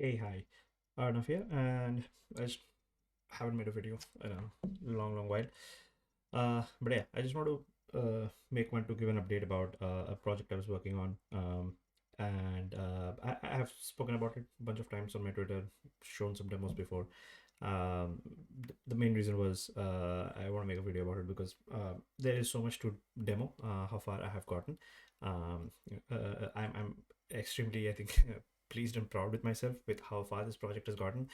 Hey, hi, Arnav here, and I just haven't made a video in a long while. But yeah, I just want to make one to give an update about a project I was working on. And I have spoken about it a bunch of times on my Twitter, shown some demos before. The main reason was I want to make a video about it because there is so much to demo. How far I have gotten. Um, I'm extremely, I think, pleased and proud with myself with how far this project has gotten.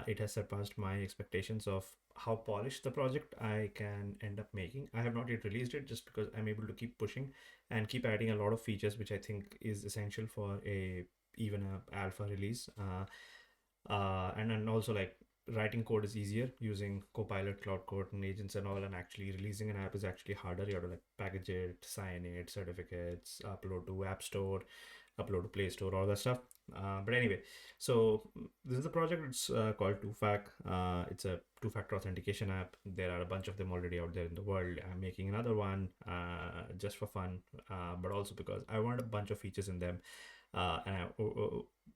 It has surpassed my expectations of how polished the project I can end up making. I have not yet released it just because I'm able to keep pushing and keep adding a lot of features, which I think is essential for a even a alpha release. And then also like writing code is easier using Copilot, Cloud Code, and agents and all, and actually releasing an app is actually harder. You have to like package it, sign it, certificates, upload to App Store, upload to Play Store, all that stuff. But anyway, so this is the project. It's called TwoFac. It's a two-factor authentication app. There are a bunch of them already out there in the world. I'm making another one just for fun, but also because I want a bunch of features in them, and I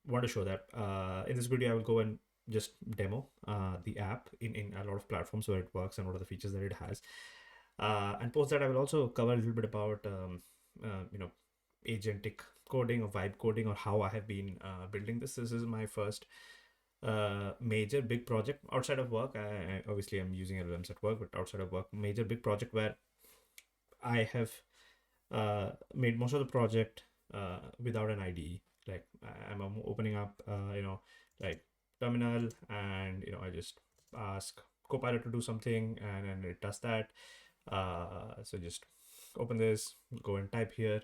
want to show that. In this video, I will go and just demo the app in a lot of platforms where it works and what are the features that it has. And post that, I will also cover a little bit about you know, agentic coding or vibe coding, or how I have been building this. This is my first major big project outside of work. I obviously I'm using LLMs at work, but outside of work, major big project where I have made most of the project without an IDE. Like I'm opening up, like terminal, and I just ask Copilot to do something, and it does that. So just open this, go and type here,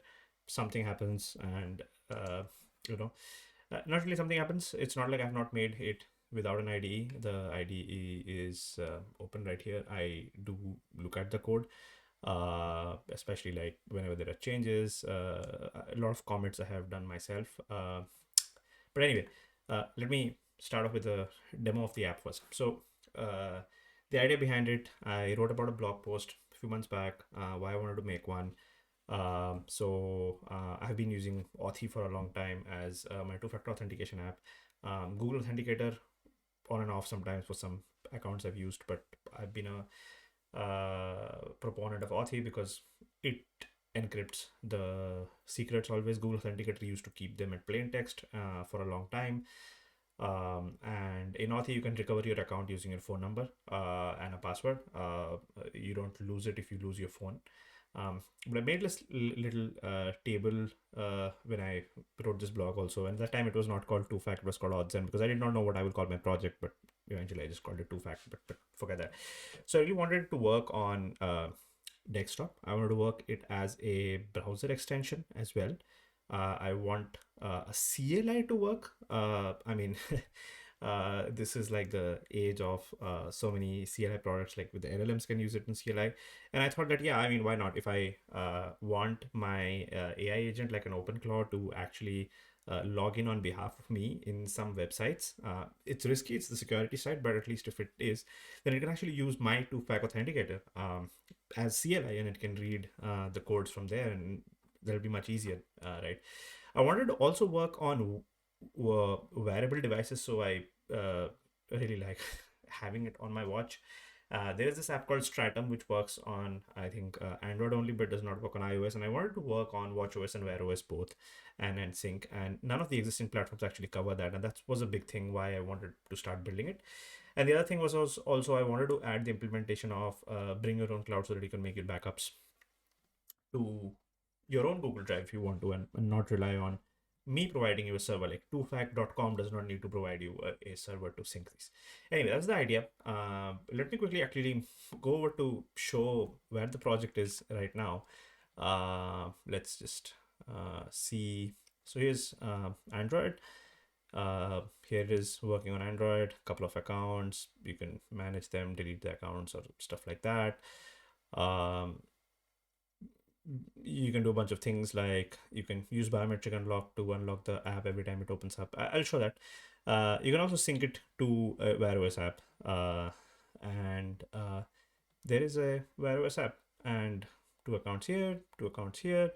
something happens, and you know, not really something happens. It's not like I've not made it without an IDE. The IDE is open right here. I do look at the code, especially like whenever there are changes. A lot of comments I have done myself. But anyway, let me start off with a demo of the app first. So the idea behind it, I wrote about a blog post a few months back, why I wanted to make one. I've been using Authy for a long time as my two-factor authentication app. Google Authenticator on and off sometimes for some accounts I've used, but I've been a proponent of Authy because it encrypts the secrets always. Google Authenticator used to keep them in plain text for a long time. And in Authy, you can recover your account using your phone number and a password. You don't lose it if you lose your phone. But I made this little table when I wrote this blog also. And that time it was not called two-fact, it was called odds, and because I did not know what I would call my project, but eventually I just called it two-fact, but forget that. So I really wanted to work on desktop. I wanted to work it as a browser extension as well. I want a CLI to work. I mean, this is like the age of so many CLI products, like with the LLMs can use it in CLI. And I thought that, yeah, I mean, why not? If I want my AI agent, like an open Claude, to actually log in on behalf of me in some websites, it's risky, it's the security side, but at least if it is, then it can actually use my two-factor authenticator as CLI, and it can read the codes from there, and that'll be much easier, right? I wanted to also work on wearable devices, so I really like having it on my watch. There is this app called Stratum, which works on, I think, Android only, but does not work on iOS. And I wanted to work on watchOS and wearOS both, and sync. And none of the existing platforms actually cover that, and that was a big thing why I wanted to start building it. And the other thing was also I wanted to add the implementation of bring your own cloud, so that you can make your backups to your own Google Drive if you want to, and not rely on me providing you a server. Like twofact.com does not need to provide you a server to sync these. Anyway, that's the idea. Let me quickly actually go over to show where the project is right now. Let's just see. So here's Android. Here it is working on Android, couple of accounts. You can manage them, delete the accounts or stuff like that. You can do a bunch of things, like you can use biometric unlock to unlock the app every time it opens up. I'll show that. You can also sync it to a WearOS app, and there is a WearOS app, and two accounts here, two accounts here.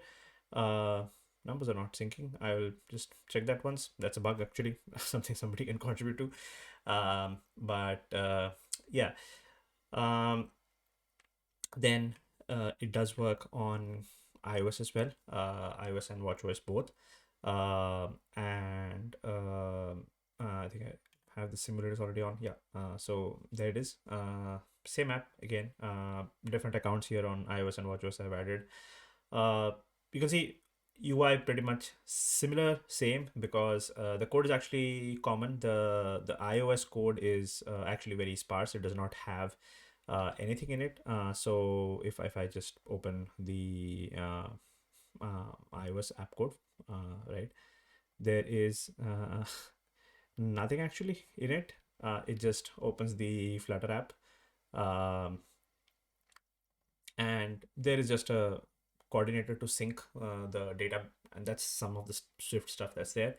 numbers are not syncing. I will just check that once. That's a bug actually, something somebody can contribute to. But yeah. Um, then it does work on iOS as well, iOS and watchOS both. And I think I have the simulators already on. Yeah. So there it is. Same app again. Different accounts here on iOS and watchOS I've added. You can see UI pretty much similar, same, because the code is actually common. The iOS code is actually very sparse. It does not have anything in it. So if I just open the iOS app code, right, there is nothing actually in it. It just opens the Flutter app, um, and there is just a coordinator to sync the data, and that's some of the Swift stuff that's there.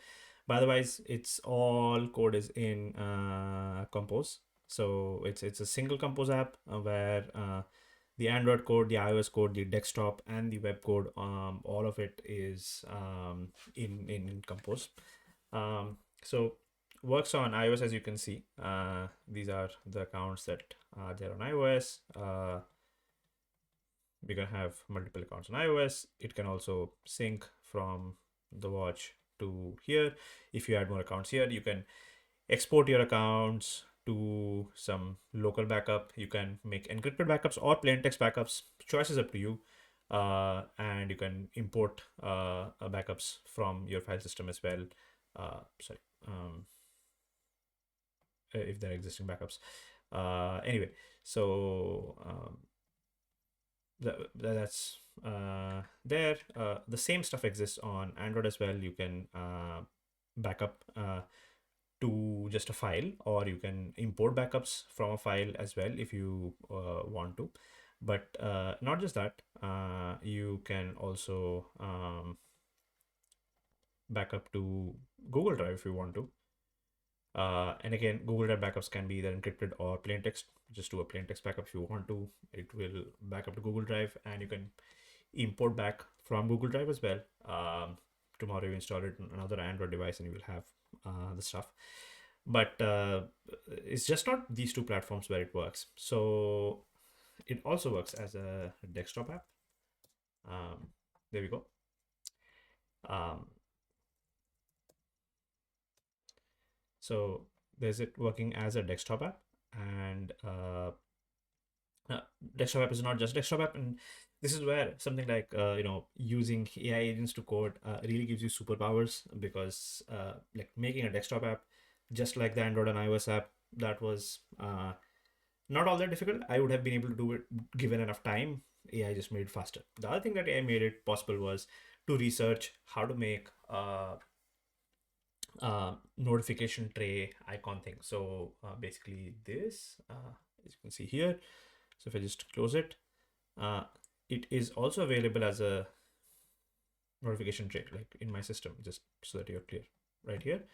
But otherwise, it's all code is in Compose. So it's a single Compose app where the Android code, the iOS code, the desktop, and the web code, all of it is in Compose. So works on iOS, as you can see. These are the accounts that are there on iOS. We're gonna have multiple accounts on iOS. It can also sync from the watch to here. If you add more accounts here, you can export your accounts to some local backup. You can make encrypted backups or plain text backups. Choice is up to you. And you can import backups from your file system as well. Sorry, if there are existing backups. Anyway, so that's there. The same stuff exists on Android as well. You can backup to just a file, or you can import backups from a file as well if you want to. But not just that, you can also backup to Google Drive if you want to. And again, Google Drive backups can be either encrypted or plain text. Just do a plain text backup if you want to. It will back up to Google Drive, and you can import back from Google Drive as well. Tomorrow you install it on another Android device and you will have the stuff. But it's just not these two platforms where it works. So it also works as a desktop app. There we go. So there's it working as a desktop app, and desktop app is not just desktop app. And this is where something like using AI agents to code really gives you superpowers, because like making a desktop app just like the Android and iOS app, that was not all that difficult. I would have been able to do it given enough time. AI just made it faster. The other thing that AI made it possible was to research how to make notification tray icon thing. So basically this, as you can see here. So if I just close it, it is also available as a notification tray, like in my system, just so that you're clear right here.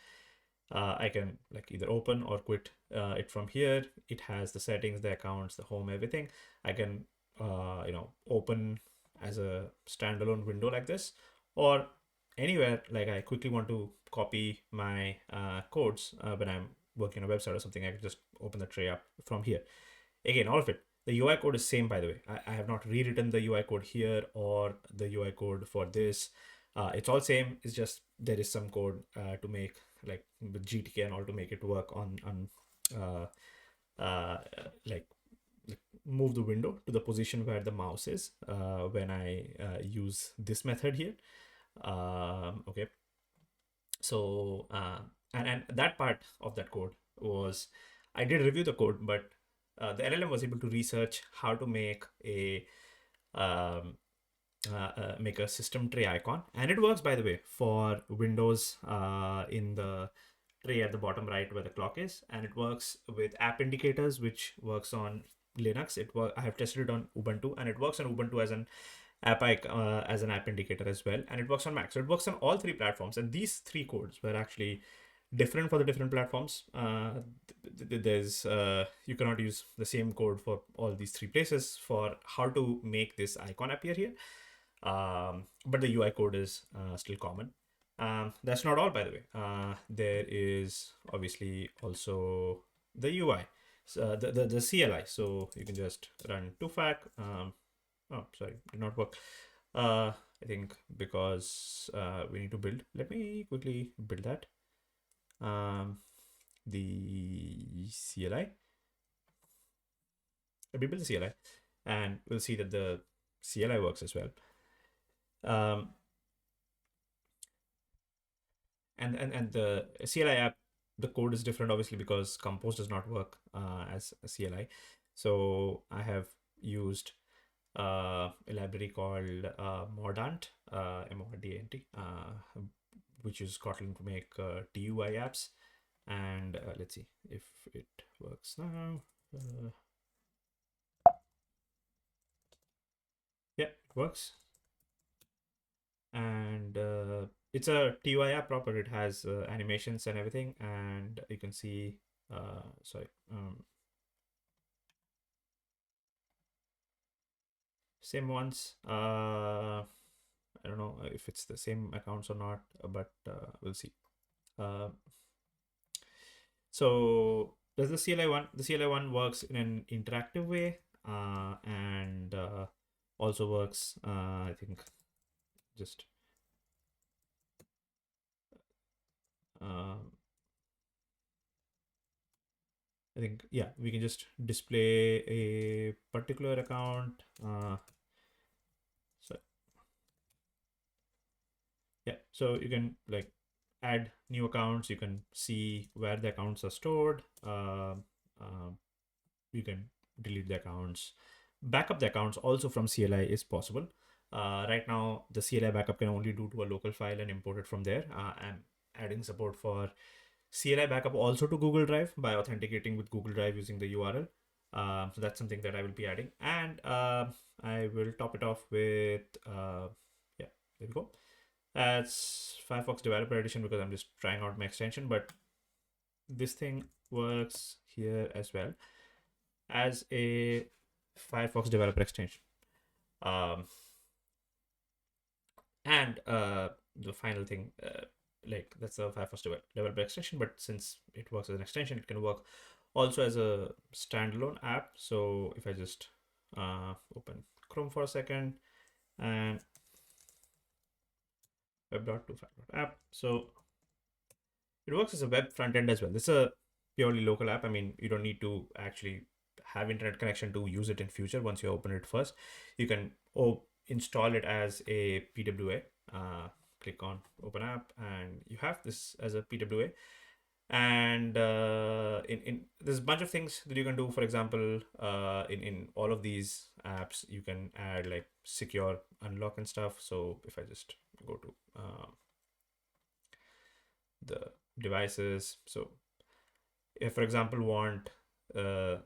I can like either open or quit it from here. It has the settings, the accounts, the home, everything. I can open as a standalone window like this, or anywhere. Like I quickly want to copy my codes when I'm working on a website or something, I can just open the tray up from here. Again, all of it. The UI code is same, by the way. I have not rewritten the UI code here or the UI code for this. It's all same. It's just there is some code to make, like with GTK and all, to make it work on like move the window to the position where the mouse is when I use this method here. Okay. So and that part of that code was, I did review the code, but the LLM was able to research how to make a system tray icon, and it works, by the way, for Windows in the tray at the bottom right where the clock is, and it works with app indicators, which works on Linux. I have tested it on Ubuntu, and it works on Ubuntu as an app indicator as well, and it works on Mac. So it works on all three platforms, and these three codes were actually different for the different platforms. There's you cannot use the same code for all these three places for how to make this icon appear here. But the UI code is still common. That's not all, by the way. There is obviously also the UI, so the CLI. So you can just run twofac. Oh, sorry, did not work. I think because we need to build. Let me quickly build that. The CLI. We build the CLI, and we'll see that the CLI works as well. And the CLI app, the code is different obviously because Compose does not work as a CLI. So I have used a library called Mordant, MORDANT, which uses Kotlin to make TUI apps. And let's see if it works now. Yeah, it works. And it's a TUI app proper. It has animations and everything, and you can see same ones. I don't know if it's the same accounts or not, but we'll see. So does the CLI one? The CLI one works in an interactive way, and also works. I think just. I think, yeah, we can just display a particular account. So yeah, so you can like add new accounts. You can see where the accounts are stored. You can delete the accounts. Backup the accounts also from CLI is possible. Right now, the CLI backup can only do to a local file and import it from there. I'm adding support for CLI backup also to Google Drive by authenticating with Google Drive using the URL. So that's something that I will be adding. And I will top it off with, yeah, there we go. That's Firefox Developer Edition because I'm just trying out my extension, but this thing works here as well as a Firefox Developer extension. And the final thing, like that's a Firefox developer extension, but since it works as an extension, it can work also as a standalone app. So if I just open Chrome for a second and web.toFact.app, so it works as a web front end as well. This is a purely local app. I mean, you don't need to actually have internet connection to use it in future. Once you open it first, you can install it as a PWA. Click on open app and you have this as a PWA. And in there's a bunch of things that you can do. For example, in all of these apps, you can add like secure unlock and stuff. So if I just go to the devices, so if, for example, want the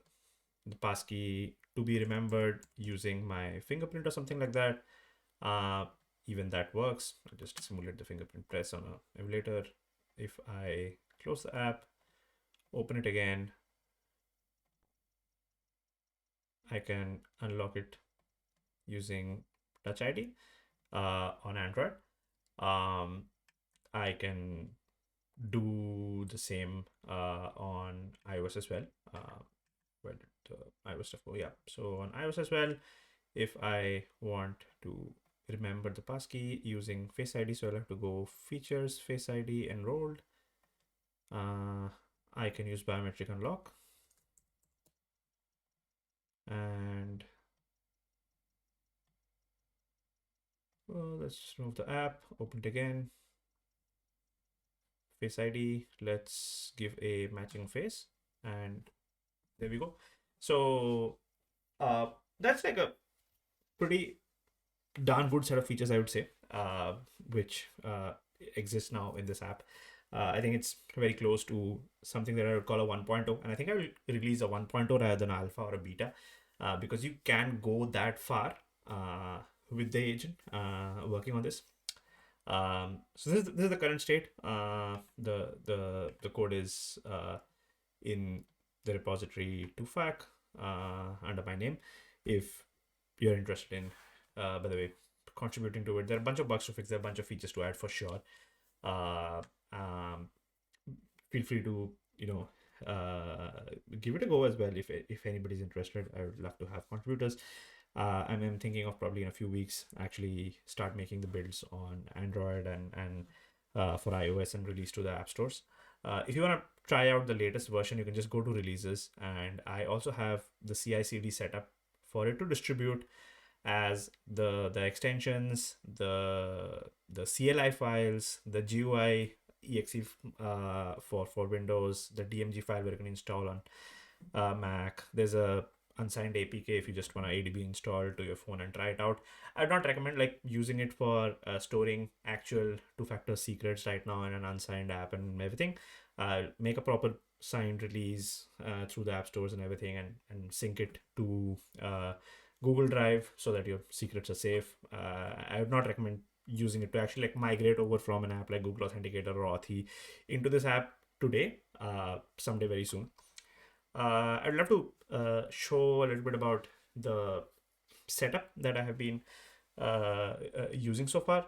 passkey to be remembered using my fingerprint or something like that, even that works. I'll just simulate the fingerprint press on an emulator. If I close the app, open it again, I can unlock it using Touch ID on Android. I can do the same on iOS as well. Where did the iOS stuff go? Yeah, so on iOS as well, if I want to remember the passkey using Face ID, so I'll have to go Features, Face ID, Enrolled. I can use Biometric Unlock. And let's remove the app, open it again. Face ID, let's give a matching face, and there we go. So that's like a pretty darn good set of features, I would say, which exist now in this app. I think it's very close to something that I would call a 1.0, and I think I will release a 1.0 rather than alpha or a beta, because you can go that far with the agent working on this. So this is the current state. The code is in the repository twofac under my name. If you're interested in, by the way, contributing to it. There are a bunch of bugs to fix. There are a bunch of features to add for sure. Uh, um, Feel free to give it a go as well if anybody's interested. I would love to have contributors. I'm thinking of probably in a few weeks actually start making the builds on Android and for iOS and release to the app stores. If you want to try out the latest version, you can just go to releases, and I also have the CI/CD setup for it to distribute as the extensions, the CLI files, the GUI exe for Windows, the DMG file where you can install on Mac. There's a unsigned APK if you just want to ADB install to your phone and try it out. I'd not recommend like using it for storing actual two-factor secrets right now in an unsigned app and everything. Make a proper signed release through the app stores and everything, and sync it to Google Drive so that your secrets are safe. I would not recommend using it to actually like migrate over from an app like Google Authenticator or Authy into this app today, someday very soon. I'd love to show a little bit about the setup that I have been using so far.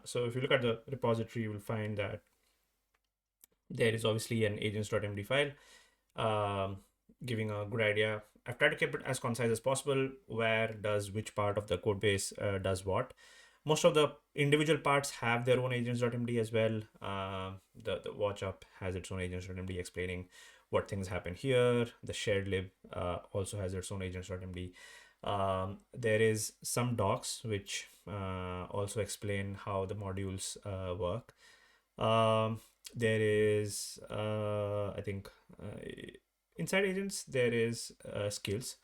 So if you look at the repository, you will find that there is obviously an agents.md file giving a good idea. I've tried to keep it as concise as possible. Where does which part of the code base does what? Most of the individual parts have their own agents.md as well. The watch app has its own agents.md explaining what things happen here. The shared lib also has its own agents.md. There is some docs which also explain how the modules work. There is, I think, inside agents, there is skills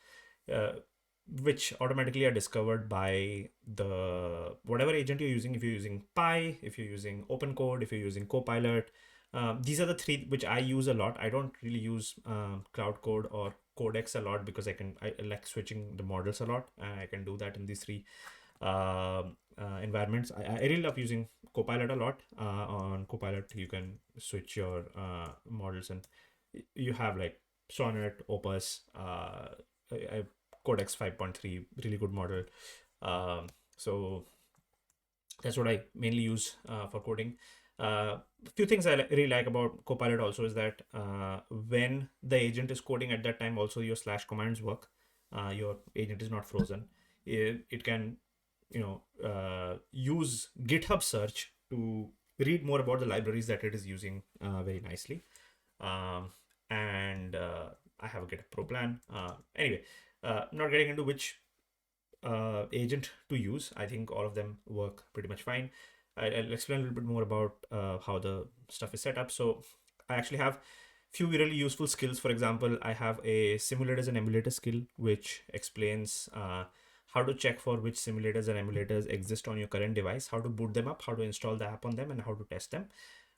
which automatically are discovered by the whatever agent you're using. If you're using Pi, if you're using OpenCode, if you're using Copilot, these are the three which I use a lot. I don't really use Cloud Code or Codex a lot because I like switching the models a lot. I can do that in these three environments. I really love using Copilot a lot. On Copilot, you can switch your models, and you have like Sonnet, Opus, Codex 5.3, really good model. So that's what I mainly use for coding. A few things I really like about Copilot also is that when the agent is coding at that time, also your slash commands work. Your agent is not frozen. It can, use GitHub search to read more about the libraries that it is using very nicely. And I have a GitHub Pro plan. Anyway, not getting into which agent to use. I think all of them work pretty much fine. I'll explain a little bit more about how the stuff is set up. So I actually have few really useful skills. For example, I have a simulators and emulators skill, which explains how to check for which simulators and emulators exist on your current device, how to boot them up, how to install the app on them, and how to test them.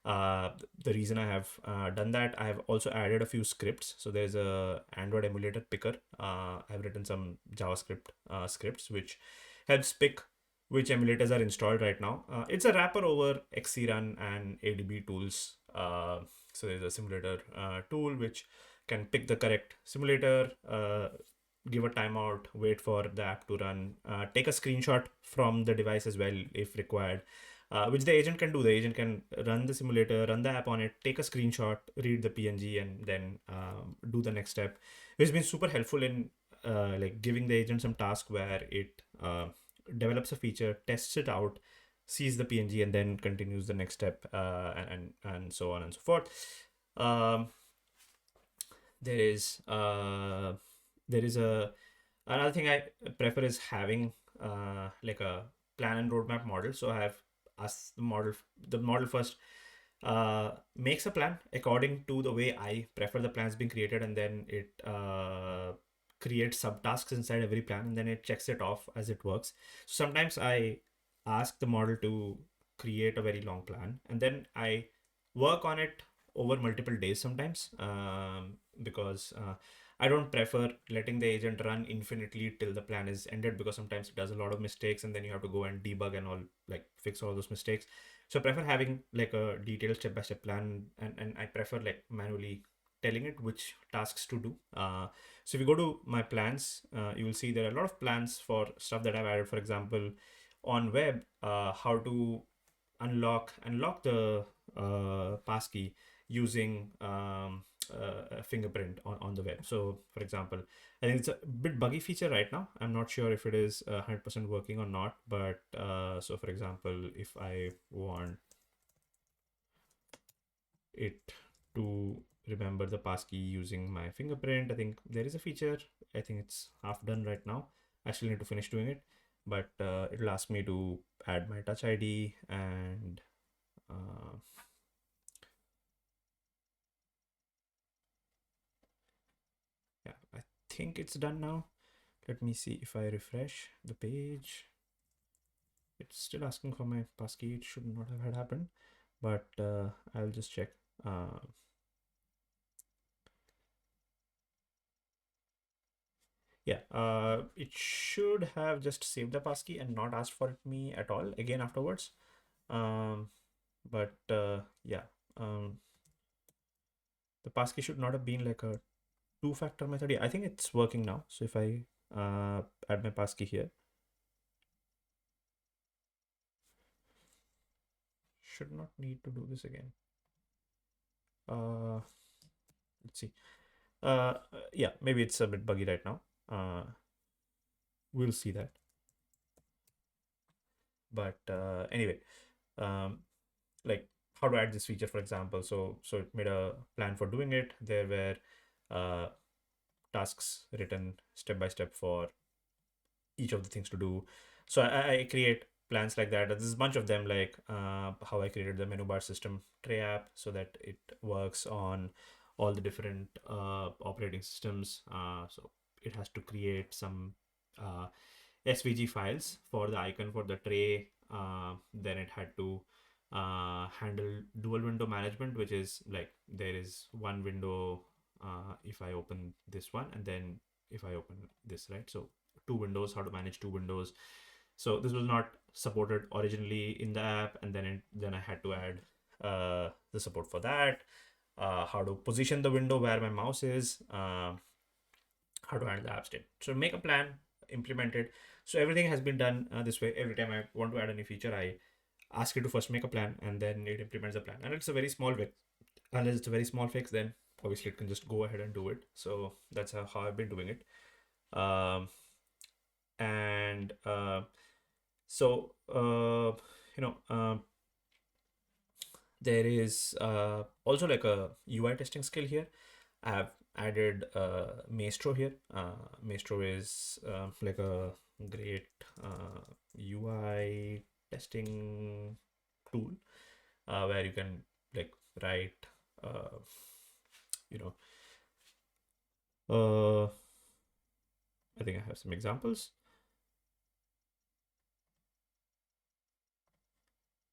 The reason I have done that, I have also added a few scripts. So there's a Android emulator picker. I've written some JavaScript scripts which helps pick which emulators are installed right now. It's a wrapper over XCrun and ADB tools. So there's a simulator tool which can pick the correct simulator, give a timeout, wait for the app to run, take a screenshot from the device as well if required, which the agent can do. The agent can run the simulator, run the app on it, take a screenshot, read the PNG, and then do the next step. It's been super helpful in like giving the agent some task where it develops a feature, tests it out, sees the PNG, and then continues the next step, and so on and so forth. There is another thing I prefer is having like a plan and roadmap model. So I have asked the model first makes a plan according to the way I prefer the plans being created, and then it creates subtasks inside every plan, and then it checks it off as it works. So sometimes I ask the model to create a very long plan, and then I work on it over multiple days sometimes, because I don't prefer letting the agent run infinitely till the plan is ended, because sometimes it does a lot of mistakes and then you have to go and debug and all, like fix all those mistakes. So I prefer having like a detailed step-by-step plan, and I prefer like manually telling it which tasks to do. So if you go to my plans, you will see there are a lot of plans for stuff that I've added. For example, on web, how to unlock the passkey using a fingerprint on the web. So for example, I think it's a bit buggy feature right now. I'm not sure if it is 100% working or not, but so for example, if I want it to remember the passkey using my fingerprint, I think there is a feature. I think it's half done right now. I still need to finish doing it, but it'll ask me to add my touch ID and yeah, I think it's done now. Let me see if I refresh the page. It's still asking for my passkey. It should not have had happened, but I'll just check. Yeah, it should have just saved the passkey and not asked for me at all again afterwards. But yeah, the passkey should not have been like a two-factor method. Yeah, I think it's working now. So if I add my passkey here, should not need to do this again. Let's see. Yeah, maybe it's a bit buggy right now. We'll see that. But anyway, like how to add this feature, for example. So it made a plan for doing it. There were tasks written step by step for each of the things to do. So I create plans like that. There's a bunch of them, like how I created the menu bar system tray app so that it works on all the different operating systems. So it has to create some SVG files for the icon for the tray. Then it had to handle dual window management, which is like there is one window if I open this one, and then if I open this, right? So two windows, how to manage two windows. So this was not supported originally in the app, and then I had to add the support for that. How to position the window where my mouse is. How to handle the app state. So make a plan, implement it. So everything has been done this way. Every time I want to add any feature, I ask it to first make a plan, and then it implements the plan. And it's a very small fix. Unless it's a very small fix, then obviously it can just go ahead and do it. So that's how I've been doing it. And so you know, there is also like a UI testing skill here. I have added Maestro here. Maestro is like a great UI testing tool where you can like write, you know, I think I have some examples.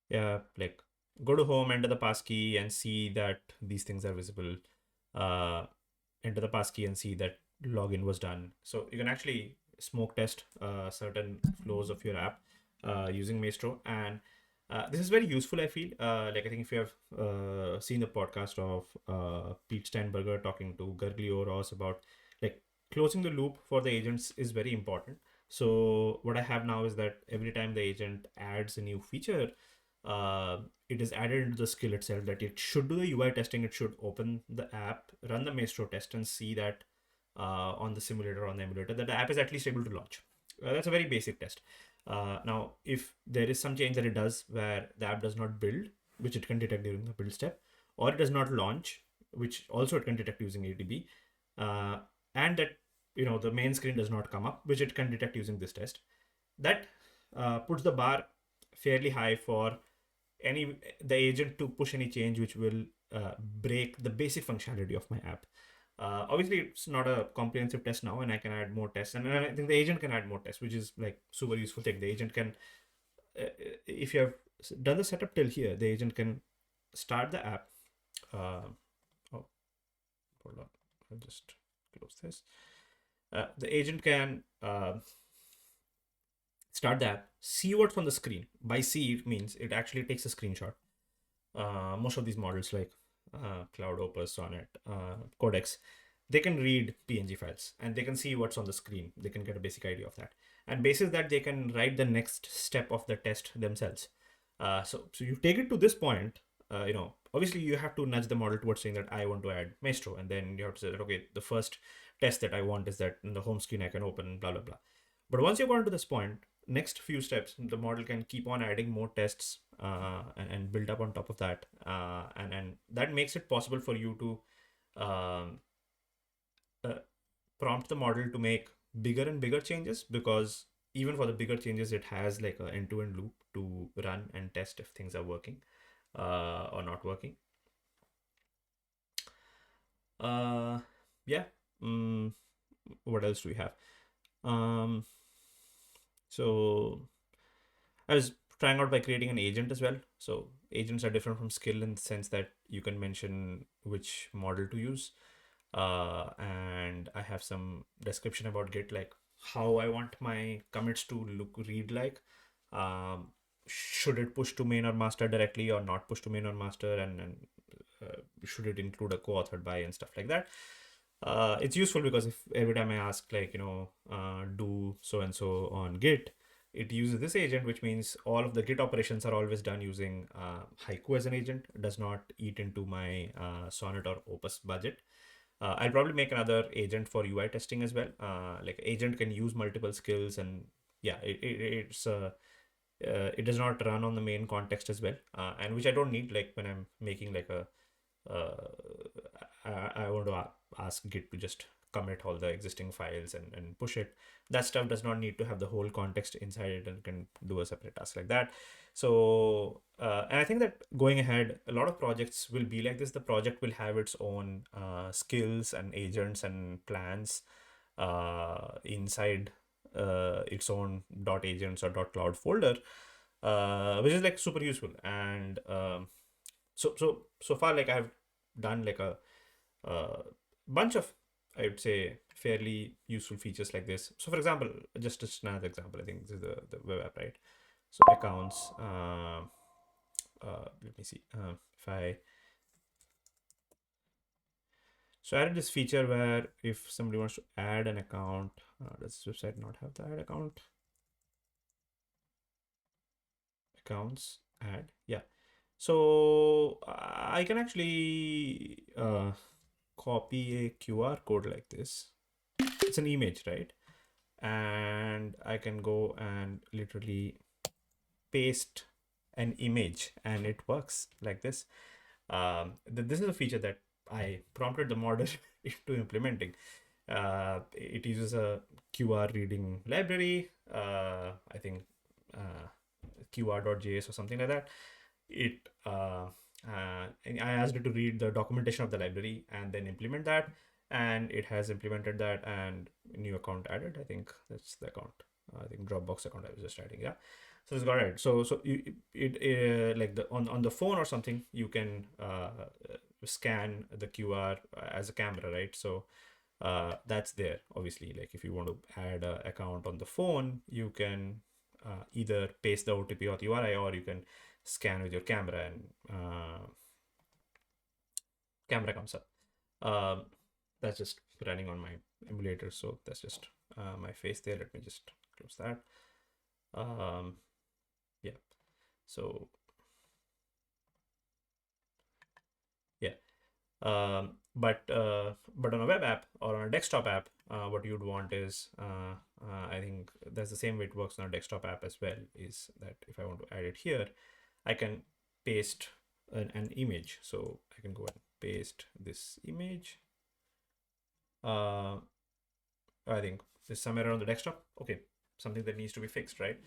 Yeah, like go to home, enter the passkey, and see that these things are visible. Enter the passkey and see that login was done. So you can actually smoke test certain flows of your app using Maestro, and this is very useful, I feel. Like I think if you have seen the podcast of Pete Steinberger talking to WearOS about like closing the loop for the agents is very important. So what I have now is that every time the agent adds a new feature, it is added into the skill itself that it should do the UI testing. It should open the app, run the Maestro test, and see that on the simulator or on the emulator that the app is at least able to launch. That's a very basic test. Now, if there is some change that it does where the app does not build, which it can detect during the build step, or it does not launch, which also it can detect using ATB, and that the main screen does not come up, which it can detect using this test, that puts the bar fairly high for the agent to push any change which will break the basic functionality of my app. Obviously, it's not a comprehensive test now, and I can add more tests, and I think the agent can add more tests, which is like super useful thing. The agent can, if you have done the setup till here, the agent can start the app. Oh, hold on, I'll just close this. The agent can start the app, see what's on the screen. By see, it means it actually takes a screenshot. Most of these models like Cloud, Opus, Sonnet, Codex, they can read PNG files and they can see what's on the screen. They can get a basic idea of that. And basis that, they can write the next step of the test themselves. So you take it to this point, obviously you have to nudge the model towards saying that I want to add Maestro. And then you have to say that, okay, the first test that I want is that in the home screen I can open blah, blah, blah. But once you've gone to this point, next few steps, the model can keep on adding more tests and build up on top of that. And that makes it possible for you to prompt the model to make bigger and bigger changes, because even for the bigger changes, it has like an end-to-end loop to run and test if things are working or not working. Yeah. What else do we have? So I was trying out by creating an agent as well. So agents are different from skill in the sense that you can mention which model to use. And I have some description about Git, like how I want my commits to read like. Should it push to main or master directly or not push to main or master, and should it include a co-authored by and stuff like that. It's useful because if every time I ask like, do so and so on Git, it uses this agent, which means all of the Git operations are always done using Haiku as an agent. It does not eat into my Sonnet or Opus budget. I'll probably make another agent for UI testing as well. Like agent can use multiple skills, and yeah, it does not run on the main context as well, and which I don't need. Like when I'm making like I want to ask Git to just commit all the existing files and push it. That stuff does not need to have the whole context inside it and can do a separate task like that. So, and I think that going ahead, a lot of projects will be like this. The project will have its own skills and agents and plans inside its own .agents or .cloud folder, which is like super useful. And so far, like I've done like a bunch of, I would say, fairly useful features like this. So for example, just another example, I think this is the web app, right? So accounts, let me see, if I, so I added this feature where if somebody wants to add an account, does this website not have the add account? Accounts, add, yeah. So I can actually copy a QR code like this. It's an image, right? And I can go and literally paste an image and it works like this. This is a feature that I prompted the model into implementing. It uses a QR reading library, I think QR.js or something like that. And I asked it to read the documentation of the library and then implement that, and it has implemented that, and new account added. I think that's the account. I think Dropbox account I was just adding. Yeah, so it's got it. So it like on the phone or something, you can scan the QR as a camera, right? So that's there. Obviously, like if you want to add an account on the phone, you can either paste the OTP or the URI, or you can scan with your camera and camera comes up. That's just running on my emulator, so that's just my face there. Let me just close that. Yeah, so yeah. But on a web app or on a desktop app, what you'd want is, I think that's the same way it works on a desktop app as well, is that if I want to add it here, I can paste an image. So I can go and paste this image. I think it's somewhere around the desktop. Okay, something that needs to be fixed, right?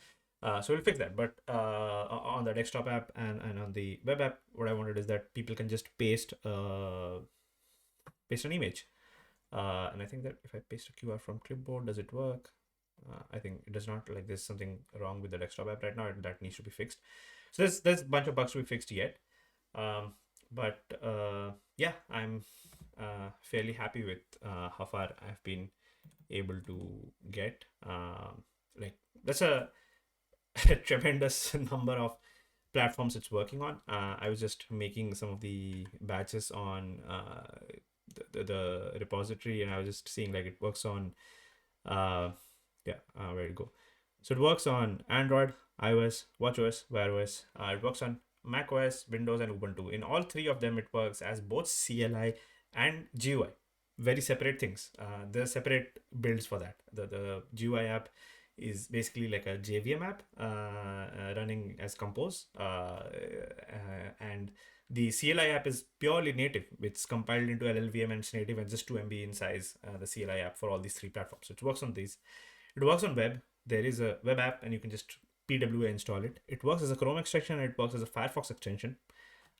So we'll fix that. But on the desktop app and on the web app, what I wanted is that people can just paste an image. And I think that if I paste a QR from clipboard, does it work? I think it does not. Like there's something wrong with the desktop app right now, and that needs to be fixed. So there's a bunch of bugs to be fixed yet. But yeah, I'm fairly happy with how far I've been able to get. Like that's a tremendous number of platforms it's working on. I was just making some of the batches on the repository, and I was just seeing like it works on, where to go. So it works on Android, iOS, watchOS, wearOS. It works on macOS, Windows, and Ubuntu. In all three of them, it works as both CLI and GUI. Very separate things. There are separate builds for that. The GUI app is basically like a JVM app running as Compose, and the CLI app is purely native. It's compiled into LLVM and it's native and just 2 MB in size. The CLI app for all these three platforms. So it works on these. It works on web. There is a web app and you can just PWA install it. It works as a Chrome extension and it works as a Firefox extension.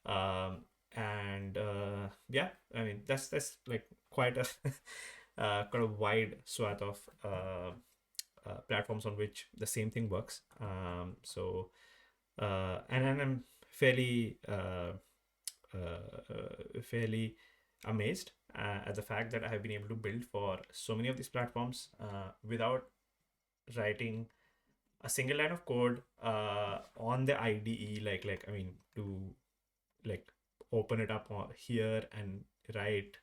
Yeah, I mean that's like quite a kind of wide swath of platforms on which the same thing works. And I'm fairly fairly amazed at the fact that I have been able to build for so many of these platforms without writing a single line of code on the IDE, like I mean, to like open it up here and write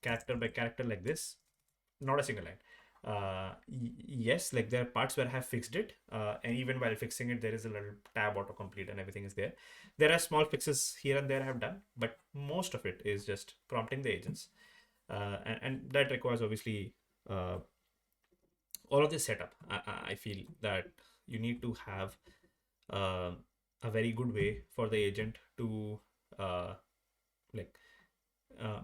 character by character like this. Not a single line. Yes, like there are parts where I have fixed it, and even while fixing it, there is a little tab autocomplete and everything is there. There are small fixes here and there I have done, but most of it is just prompting the agents, and that requires obviously all of this setup. I feel that you need to have a very good way for the agent to like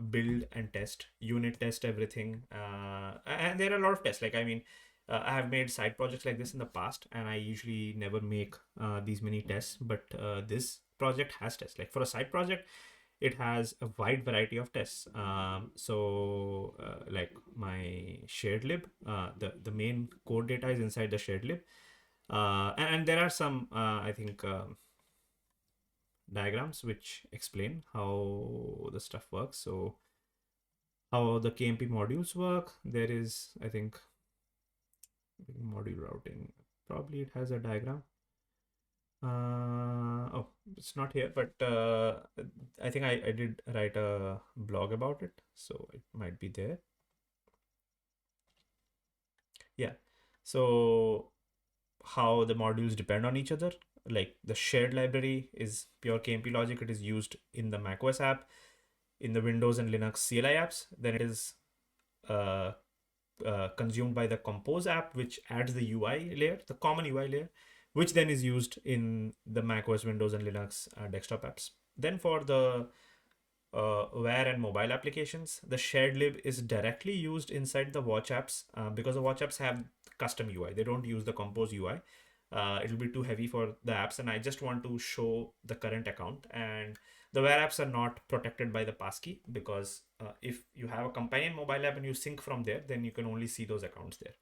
build and test, unit test everything, and there are a lot of tests. Like I mean, I have made side projects like this in the past, and I usually never make these many tests. But this project has tests. Like for a side project, it has a wide variety of tests. Like my shared lib, the main code data is inside the shared lib, and there are some I think diagrams which explain how the stuff works. So how the KMP modules work. There is, I think, module routing. Probably it has a diagram. Oh, it's not here, but I think I did write a blog about it, so it might be there. Yeah. So how the modules depend on each other. Like the shared library is pure KMP logic. It is used in the macOS app, in the Windows and Linux CLI apps. Then it is consumed by the Compose app, which adds the UI layer, the common UI layer, which then is used in the macOS, Windows, and Linux desktop apps. Then for the Wear and mobile applications, the shared lib is directly used inside the watch apps because the watch apps have custom UI. They don't use the Compose UI. It'll be too heavy for the apps, and I just want to show the current account. And the Wear apps are not protected by the passkey because if you have a companion mobile app and you sync from there, then you can only see those accounts there.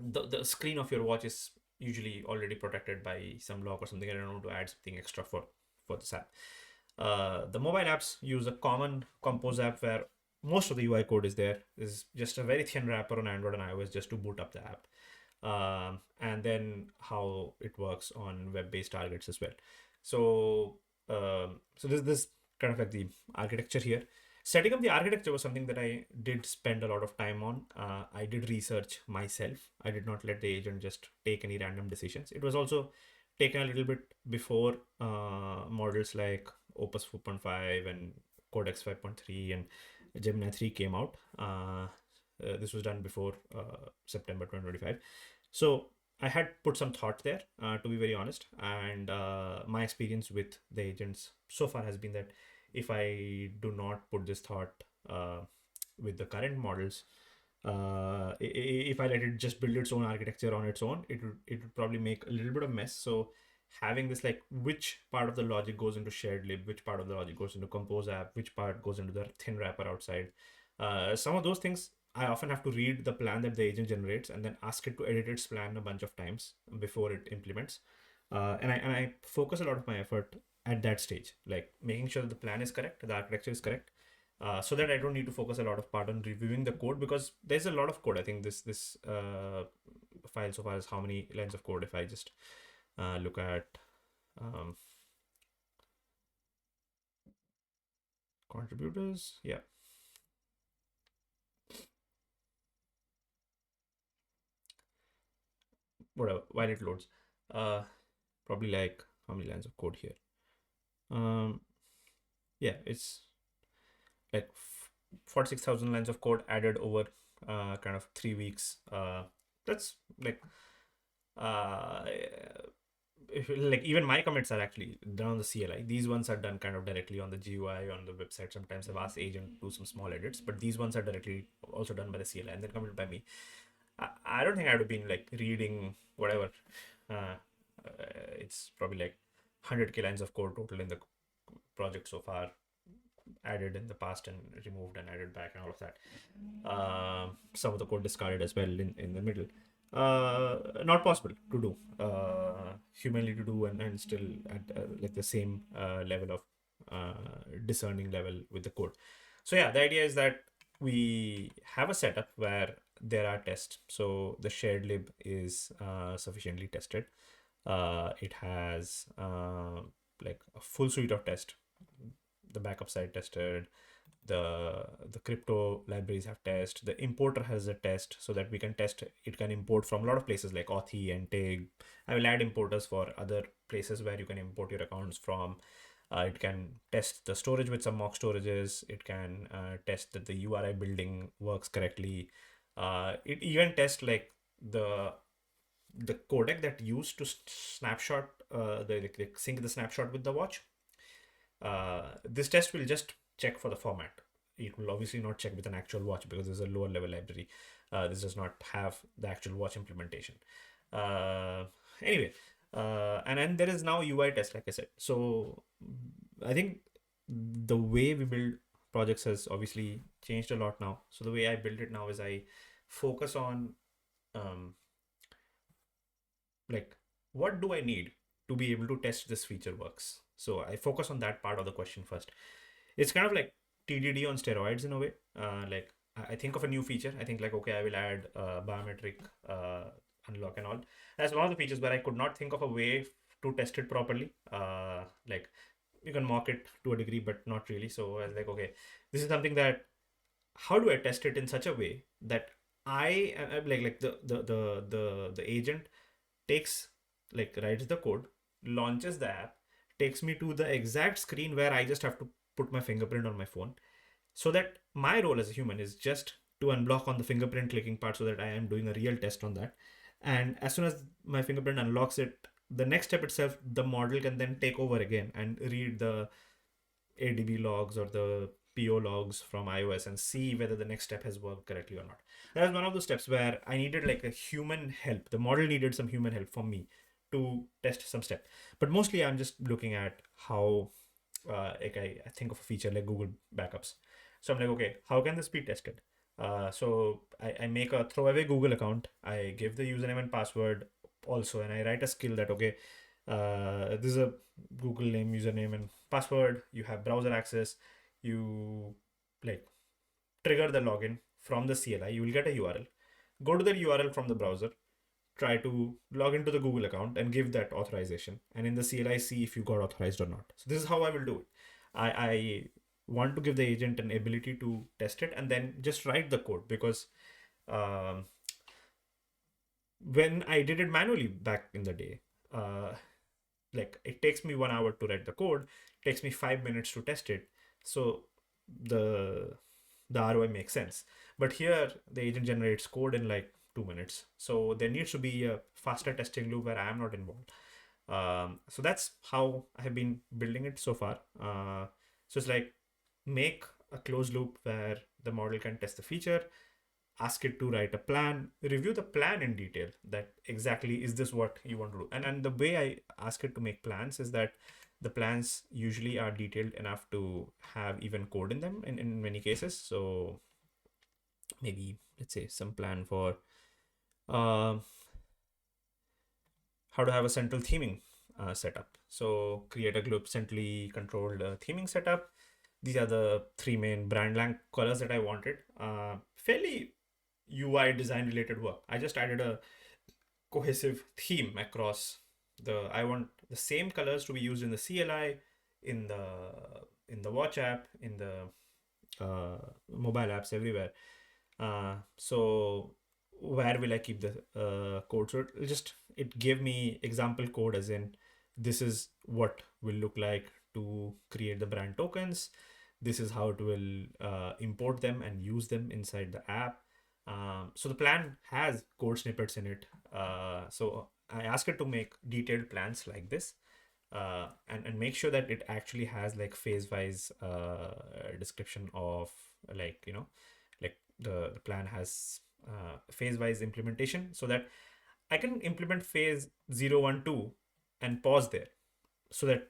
The screen of your watch is usually already protected by some lock or something. I don't want to add something extra for this app. The mobile apps use a common Compose app where most of the UI code is there. There's just a very thin wrapper on Android and iOS just to boot up the app. And then how it works on web-based targets as well. So this kind of like the architecture here. Setting up the architecture was something that I did spend a lot of time on. I did research myself. I did not let the agent just take any random decisions. It was also taken a little bit before models like Opus 4.5 and Codex 5.3 and Gemini 3 came out. This was done before September 2025. So I had put some thought there, to be very honest. And my experience with the agents so far has been that if I do not put this thought with the current models, if I let it just build its own architecture on its own, it would probably make a little bit of mess. So having this, like, which part of the logic goes into shared lib, which part of the logic goes into Compose app, which part goes into the thin wrapper outside. Some of those things I often have to read the plan that the agent generates and then ask it to edit its plan a bunch of times before it implements. And I focus a lot of my effort at that stage, like making sure that the plan is correct, the architecture is correct, so that I don't need to focus a lot of part on reviewing the code, because there's a lot of code. I think this file so far is how many lines of code. If I just look at contributors. Yeah. Whatever, while it loads. Probably like how many lines of code here? Yeah, it's like 46,000 lines of code added over kind of 3 weeks. That's like if like even my commits are actually done on the CLI. These ones are done kind of directly on the GUI on the website. Sometimes I've asked agent to do some small edits, but these ones are directly also done by the CLI and then committed by me. I don't think I would have been like reading whatever. Uh, it's probably like 100K lines of code total in the project so far, added in the past and removed and added back and all of that. Some of the code discarded as well in the middle. Not possible to do, humanly to do, and still at like the same level of discerning level with the code. So yeah, the idea is that we have a setup where there are tests. So the shared lib is sufficiently tested. It has like a full suite of tests. The backup side tested, the crypto libraries have test, the importer has a test so that we can test it can import from a lot of places like Authy and Tig. I will add importers for other places where you can import your accounts from. It can test the storage with some mock storages. It can test that the URI building works correctly. It even tests like the codec that used to snapshot the sync the snapshot with the watch. This test will just check for the format. It will obviously not check with an actual watch because there's a lower level library. This does not have the actual watch implementation. Anyway, and then there is now UI test, like I said. So I think the way we build projects has obviously changed a lot now. So the way I build it now is I focus on like what do I need to be able to test this feature works. So I focus on that part of the question first. It's kind of like TDD on steroids in a way. Like I think of a new feature. I think like, okay, I will add biometric unlock and all. That's one of the features where I could not think of a way to test it properly. Like you can mock it to a degree, but not really. So I was like, okay, this is something that how do I test it in such a way that I like the agent takes like writes the code, launches the app, takes me to the exact screen where I just have to put my fingerprint on my phone, so that my role as a human is just to unblock on the fingerprint clicking part so that I am doing a real test on that. And as soon as my fingerprint unlocks it, the next step itself, the model can then take over again and read the ADB logs or the PO logs from iOS and see whether the next step has worked correctly or not. That was one of those steps where I needed like a human help. The model needed some human help from me to test some step. But mostly I'm just looking at how like I think of a feature like Google backups. So I'm like, okay, how can this be tested? So I make a throwaway Google account. I give the username and password also, and I write a skill that, okay, this is a Google name, username, and password. You have browser access. You like trigger the login from the CLI. You will get a URL. Go to the URL from the browser. Try to log into the Google account and give that authorization. And in the CLI, see if you got authorized or not. So this is how I will do it. I want to give the agent an ability to test it and then just write the code, because um, when I did it manually back in the day, like it takes me 1 hour to write the code, it takes me 5 minutes to test it. So the ROI makes sense. But here the agent generates code in like 2 minutes. So there needs to be a faster testing loop where I am not involved. So that's how I have been building it so far. So it's like make a closed loop where the model can test the feature, ask it to write a plan, review the plan in detail, that exactly is this what you want to do. And the way I ask it to make plans is that the plans usually are detailed enough to have even code in them in many cases. So maybe let's say some plan for uh, how to have a central theming setup. So create a global centrally controlled theming setup. These are the three main brand lang colors that I wanted. Fairly UI design related work. I just added a cohesive theme across I want the same colors to be used in the CLI, in the watch app, in the mobile apps everywhere. So where will I keep the code? So it gave me example code, as in this is what will look like to create the brand tokens. This is how it will import them and use them inside the app. So the plan has code snippets in it. So I asked it to make detailed plans like this, and make sure that it actually has like phase wise description of, like, like the plan has phase wise implementation, so that I can implement phase 0, 1, 2 and pause there, so that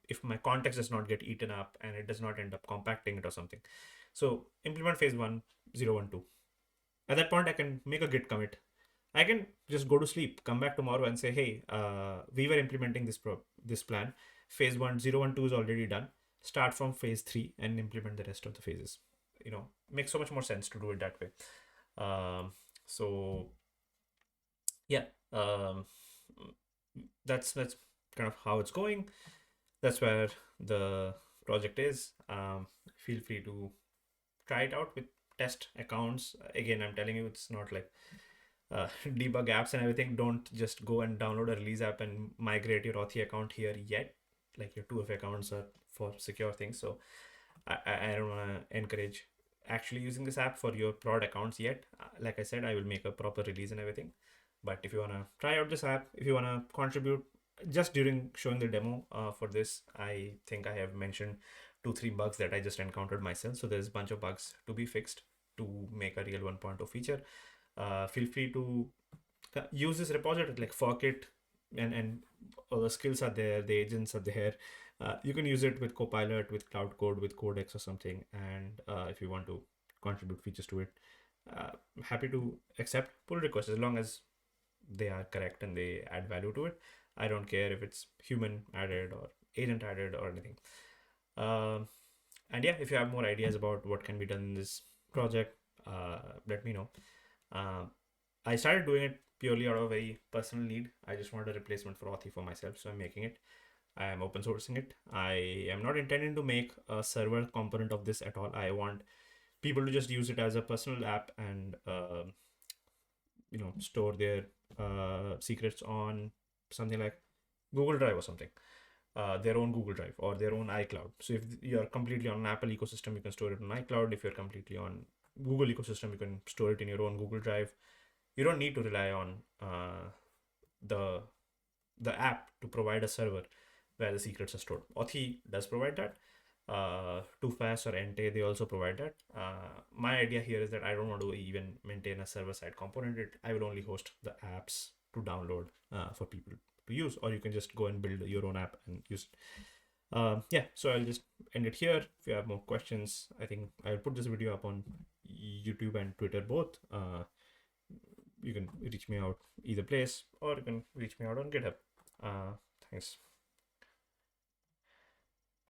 if my context does not get eaten up and it does not end up compacting it or something. So implement phase 1, 0, 1, 2. At that point, I can make a git commit. I can just go to sleep, come back tomorrow and say, hey, we were implementing this plan. Phase 1, 0, 1, 2 is already done. Start from phase 3 and implement the rest of the phases. Makes so much more sense to do it that way. So yeah, that's kind of how it's going. That's where the project is. Feel free to try it out with test accounts. Again, I'm telling you, it's not like debug apps and everything. Don't just go and download a release app and migrate your Authy account here yet. Like, your 2FA accounts are for secure things. So I don't want to encourage actually using this app for your prod accounts yet. Like I said, I will make a proper release and everything. But if you want to try out this app, if you want to contribute, just during showing the demo for this, I think I have mentioned 2-3 bugs that I just encountered myself. So there's a bunch of bugs to be fixed to make a real 1.0 feature. Feel free to use this repository, like fork it, and all the skills are there, the agents are there. You can use it with Copilot, with Cloud Code, with Codex or something. And if you want to contribute features to it, happy to accept pull requests as long as they are correct and they add value to it. I don't care if it's human added or agent added or anything. And yeah, if you have more ideas about what can be done in this project, let me know. I started doing it purely out of a very personal need. I just wanted a replacement for Authy for myself, so I'm making it. I am open sourcing it. I am not intending to make a server component of this at all. I want people to just use it as a personal app and store their secrets on something like Google Drive or something. Their own Google Drive or their own iCloud. So if you're completely on an Apple ecosystem, you can store it on iCloud. If you're completely on Google ecosystem, you can store it in your own Google Drive. You don't need to rely on the app to provide a server where the secrets are stored. Authy does provide that. 2FAS or Ente, they also provide that. My idea here is that I don't want to even maintain a server-side component. I will only host the apps to download for people to use, or you can just go and build your own app and use it. Yeah, so I'll just end it here. If you have more questions, I think I'll put this video up on YouTube and Twitter both. You can reach me out either place, or you can reach me out on GitHub. Thanks.